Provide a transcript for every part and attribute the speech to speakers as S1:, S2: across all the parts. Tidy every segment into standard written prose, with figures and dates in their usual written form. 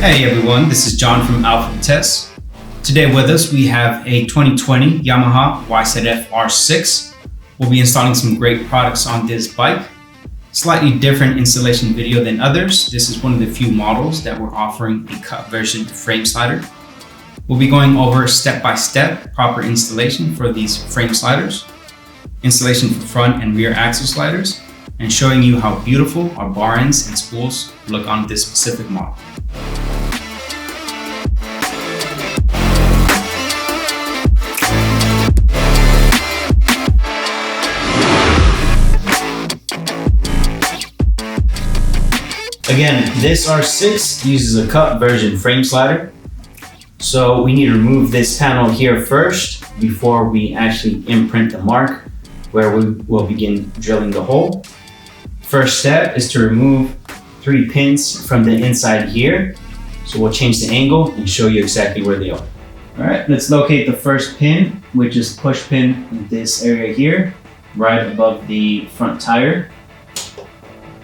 S1: Hey everyone, this is John from Vitesse. Today with us we have a 2020 Yamaha YZF-R6. We'll be installing some great products on this bike. Slightly different installation video than others. This is one of the few models that we're offering a cut version frame slider. We'll be going over step-by-step proper installation for these frame sliders, installation for front and rear axle sliders, and showing you how beautiful our bar ends and spools look on this specific model. Again, this R6 uses a cut version frame slider. So we need to remove this panel here first before we actually imprint the mark where we will begin drilling the hole. First step is to remove 3 pins from the inside here. So we'll change the angle and show you exactly where they are. All right, let's locate the first pin, which is push pin in this area here, right above the front tire.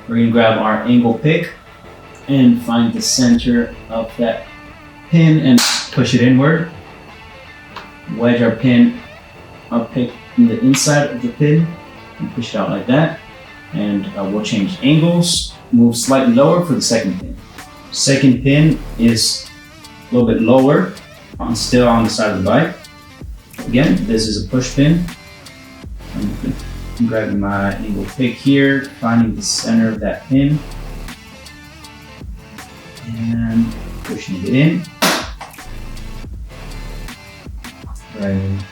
S1: We're gonna grab our angle pick and find the center of that pin and push it inward. Wedge our pick in the inside of the pin and push it out like that. And we'll change angles, move slightly lower for the second pin. Second pin is a little bit lower, still on the side of the bike. Again, this is a push pin. I'm grabbing my angle pick here, finding the center of that pin, and pushing it in. Right,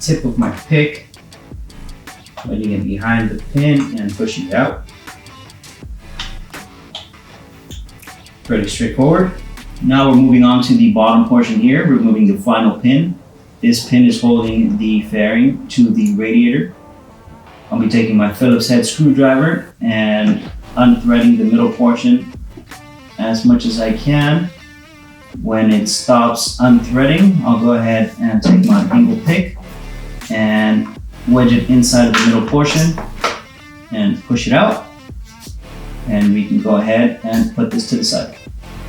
S1: tip of my pick, letting it behind the pin and pushing it out. Pretty straightforward. Now we're moving on to the bottom portion here, removing the final pin. This pin is holding the fairing to the radiator. I'll be taking my Phillips head screwdriver and unthreading the middle portion as much as I can. When it stops unthreading, I'll go ahead and take my angle pick and wedge it inside of the middle portion and push it out. And we can go ahead and put this to the side.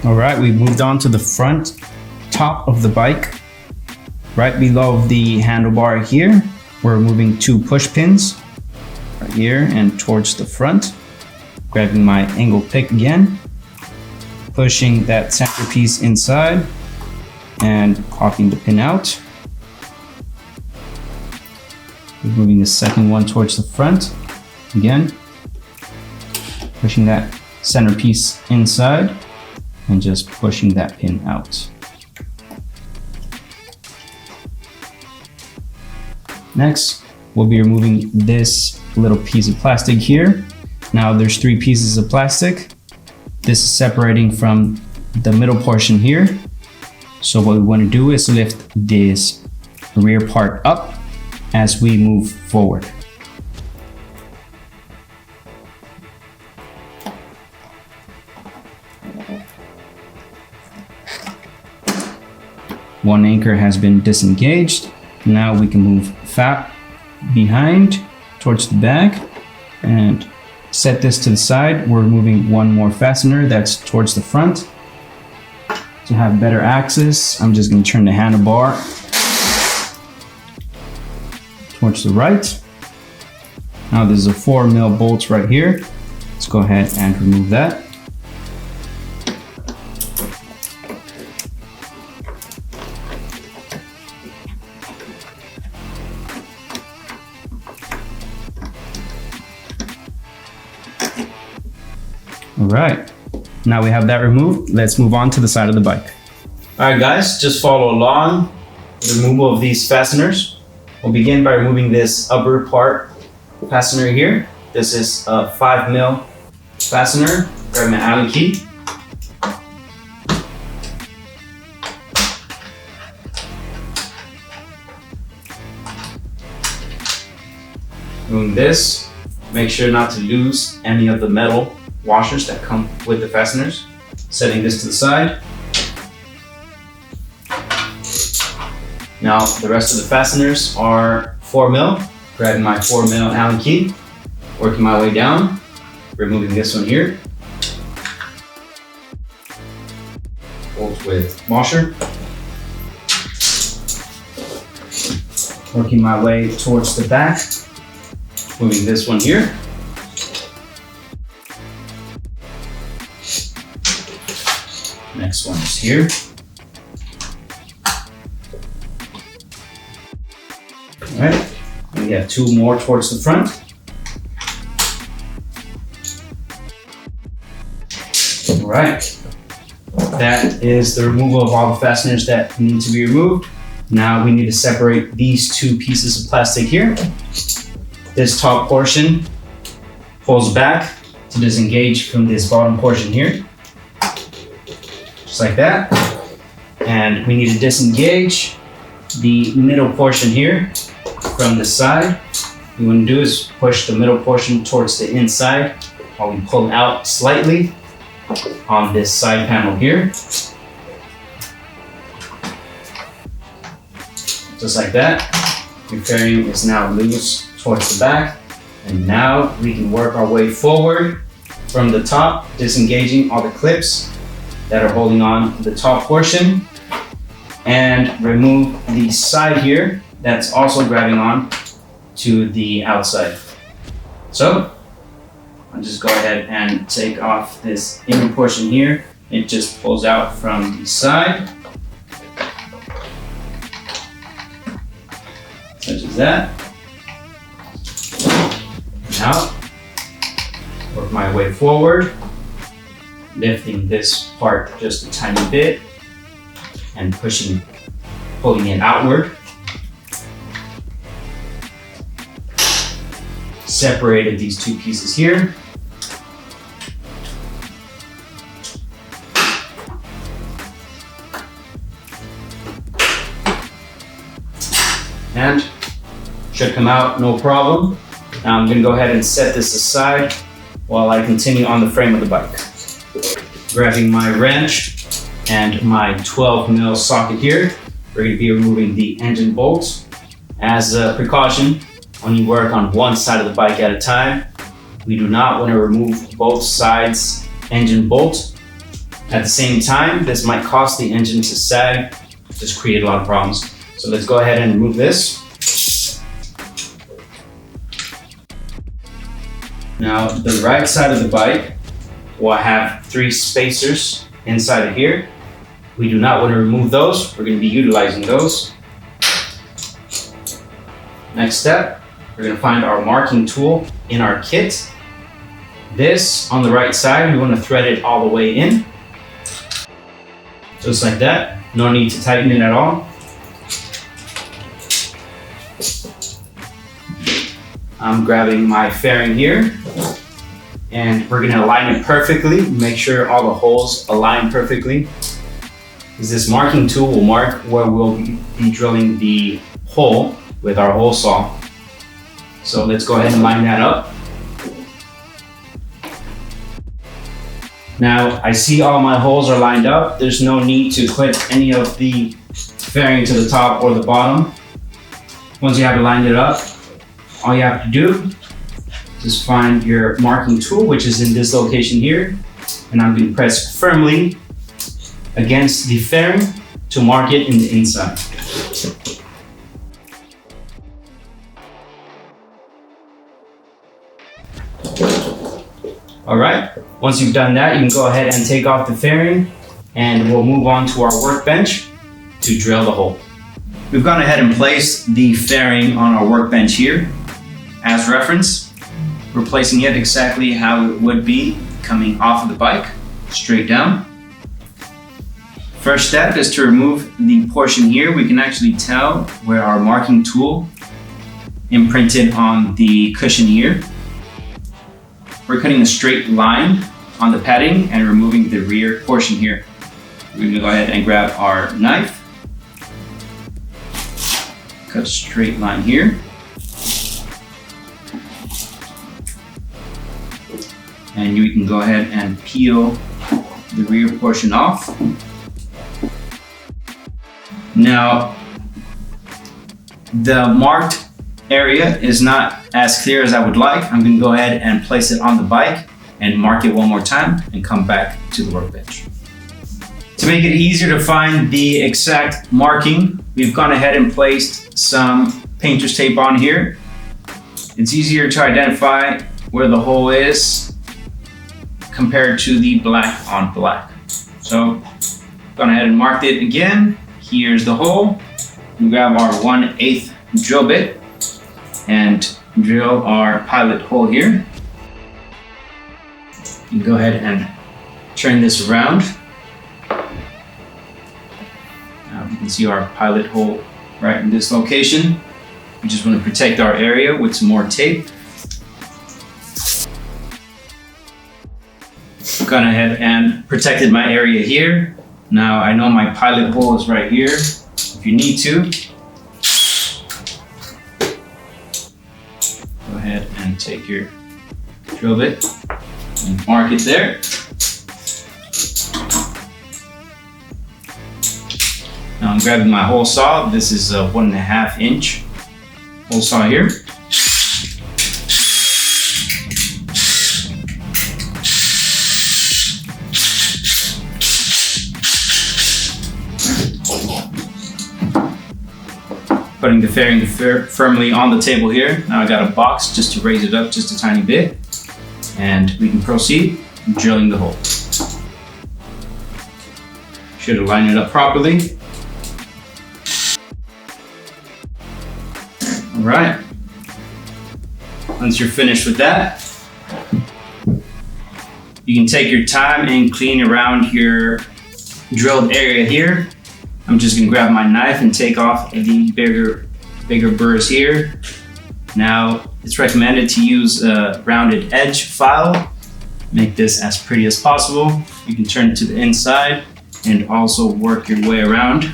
S1: All right, we've moved on to the front top of the bike. Right below the handlebar here, we're removing 2 push pins. Right here and towards the front, grabbing my angle pick again, pushing that center piece inside and popping the pin out. Moving the second one towards the front, again, pushing that center piece inside and just pushing that pin out. Next, we'll be removing this little piece of plastic here. Now there's 3 pieces of plastic. This is separating from the middle portion here. So what we want to do is lift this rear part up as we move forward. One anchor has been disengaged. Now we can move fat behind towards the back and set this to the side. We're removing 1 more fastener that's towards the front. To have better access, I'm just going to turn the handlebar towards the right. Now there's a 4mm bolt right here. Let's go ahead and remove that. All right, now we have that removed. Let's move on to the side of the bike. All right, guys, just follow along the removal of these fasteners. We'll begin by removing this upper part fastener here. This is a 5mm fastener. Grab my Allen key. Remove this. Make sure not to lose any of the metal washers that come with the fasteners. Setting this to the side. Now the rest of the fasteners are 4mm. Grabbing my 4mm Allen key, working my way down, removing this one here. with washer. Working my way towards the back, moving this one here. Next one is here. All right, we have two more towards the front. All right, that is the removal of all the fasteners that need to be removed. Now we need to separate these two pieces of plastic here. This top portion pulls back to disengage from this bottom portion here. Just like that. And we need to disengage the middle portion here from the side. What you want to do is push the middle portion towards the inside while we pull out slightly on this side panel here. Just like that. Your fairing is now loose towards the back. And now we can work our way forward from the top, disengaging all the clips that are holding on the top portion, and remove the side here that's also grabbing on to the outside. So I'll just go ahead and take off this inner portion here. It just pulls out from the side, such as that. Now, work my way forward, lifting this part just a tiny bit and pulling it outward. Separated these two pieces here. And should come out no problem. Now I'm going to go ahead and set this aside while I continue on the frame of the bike. Grabbing my wrench and my 12mm socket here, we're going to be removing the engine bolts. As a precaution, when you work on one side of the bike at a time, we do not want to remove both sides engine bolts at the same time. This might cause the engine to sag, just create a lot of problems. So let's go ahead and remove this. Now the right side of the bike will have 3 spacers inside of here. We do not want to remove those. We're going to be utilizing those. Next step, we're going to find our marking tool in our kit. This on the right side, we want to thread it all the way in. Just like that. No need to tighten it at all. I'm grabbing my fairing here, and we're gonna align it perfectly. Make sure all the holes align perfectly. This marking tool will mark where we'll be drilling the hole with our hole saw. So let's go ahead and line that up. Now I see all my holes are lined up. There's no need to clip any of the fairing to the top or the bottom. Once you have it lined up, all you have to do is find your marking tool, which is in this location here, and I'm going to press firmly against the fairing to mark it in the inside. All right, once you've done that, you can go ahead and take off the fairing, and we'll move on to our workbench to drill the hole. We've gone ahead and placed the fairing on our workbench here. As reference, we're placing it exactly how it would be coming off of the bike, straight down. First step is to remove the portion here. We can actually tell where our marking tool imprinted on the cushion here. We're cutting a straight line on the padding and removing the rear portion here. We're going to go ahead and grab our knife. Cut a straight line here. And you can go ahead and peel the rear portion off. Now, the marked area is not as clear as I would like. I'm going to go ahead and place it on the bike and mark it one more time and come back to the workbench. To make it easier to find the exact marking, we've gone ahead and placed some painter's tape on here. It's easier to identify where the hole is compared to the black on black. So, gone ahead and marked it again. Here's the hole. We grab our 1/8 drill bit and drill our pilot hole here. You go ahead and turn this around. Now you can see our pilot hole right in this location. We just want to protect our area with some more tape. Gone ahead and protected my area here. Now I know my pilot hole is right here. If you need to, go ahead and take your drill bit and mark it there. Now I'm grabbing my hole saw. This is a 1.5 inch hole saw here. Putting the fairing firmly on the table here. Now I got a box just to raise it up just a tiny bit. And we can proceed drilling the hole. Should align it up properly. All right. Once you're finished with that, you can take your time and clean around your drilled area here. I'm just gonna grab my knife and take off the bigger burrs here. Now, it's recommended to use a rounded edge file. Make this as pretty as possible. You can turn it to the inside and also work your way around.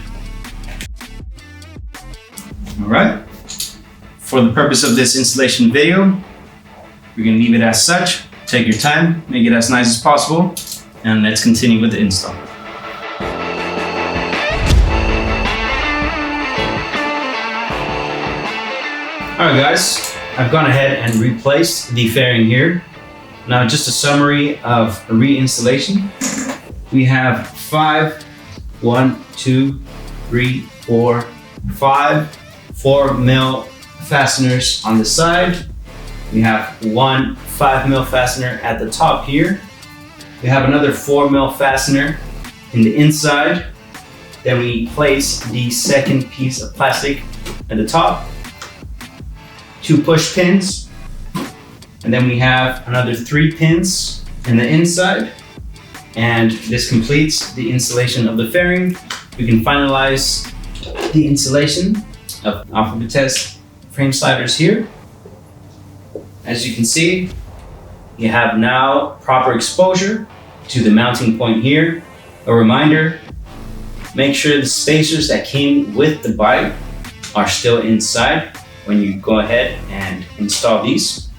S1: All right. For the purpose of this installation video, we're gonna leave it as such. Take your time, make it as nice as possible, and let's continue with the install. Alright guys, I've gone ahead and replaced the fairing here. Now just a summary of a reinstallation. We have 5 4mm fasteners on the side. We have one 5mm fastener at the top here. We have another 4mm fastener in the inside. Then we place the second piece of plastic at the top. 2 push pins, and then we have another 3 pins in the inside, and this completes the installation of the fairing. We can finalize the installation of Vitesse frame sliders here. As you can see, you have now proper exposure to the mounting point here. A reminder, make sure the spacers that came with the bike are still inside when you go ahead and install these.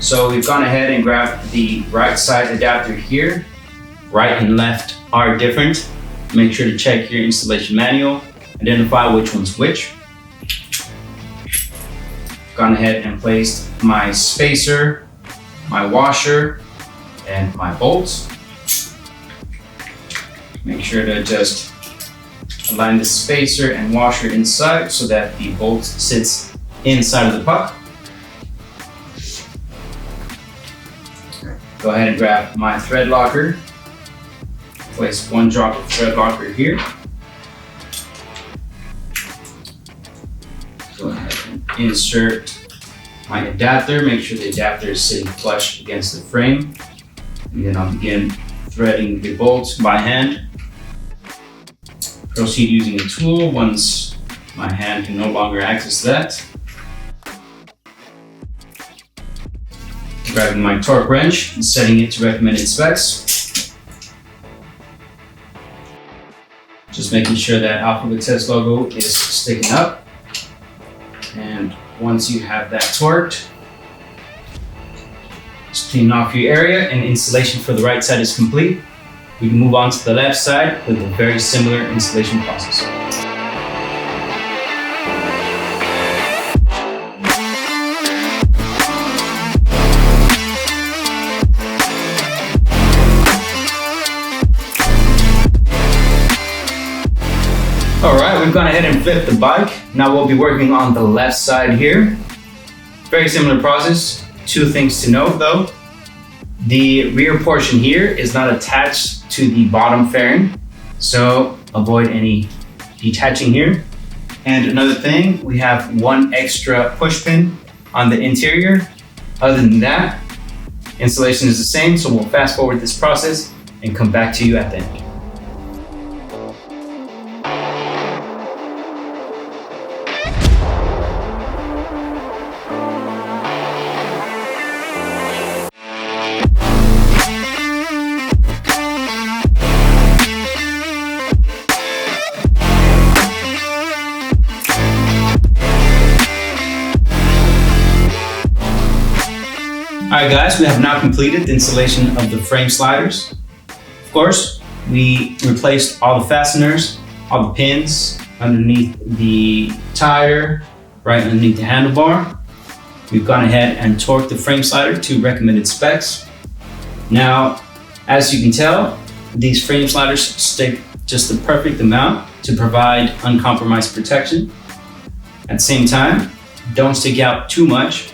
S1: So we've gone ahead and grabbed the right side adapter here. Right and left are different. Make sure to check your installation manual, identify which one's which. Gone ahead and placed my spacer, my washer, and my bolts. Make sure to just align the spacer and washer inside so that the bolt sits inside of the puck. Go ahead and grab my thread locker. Place 1 drop of thread locker here. Go ahead and insert my adapter. Make sure the adapter is sitting flush against the frame. And then I'll begin threading the bolts by hand. Proceed using a tool once my hand can no longer access that. Grabbing my torque wrench and setting it to recommended specs. Just making sure that Vitesse logo is sticking up. And once you have that torqued, just clean off your area and installation for the right side is complete. We can move on to the left side with a very similar installation process. gone ahead and flipped the bike. Now we'll be working on the left side here. Very similar process. Two things to note though. The rear portion here is not attached to the bottom fairing, so avoid any detaching here. And another thing, we have one extra push pin on the interior. Other than that, installation is the same, so we'll fast forward this process and come back to you at the end. Alright guys, we have now completed the installation of the frame sliders. Of course, we replaced all the fasteners, all the pins underneath the tire, right underneath the handlebar. We've gone ahead and torqued the frame slider to recommended specs. Now, as you can tell, these frame sliders stick just the perfect amount to provide uncompromised protection. At the same time, don't stick out too much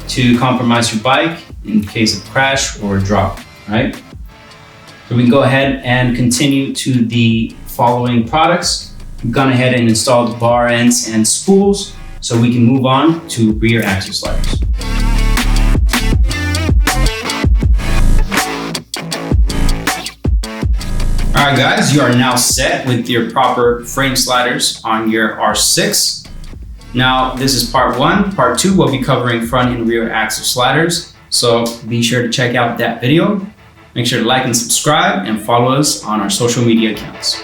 S1: to compromise your bike in case of crash or drop, right? So we can go ahead and continue to the following products. We've gone ahead and installed bar ends and spools, so we can move on to rear axle sliders. All right guys, you are now set with your proper frame sliders on your R6. Now, this is part one. Part two, we'll be covering front and rear axle sliders. So be sure to check out that video. Make sure to like and subscribe and follow us on our social media accounts.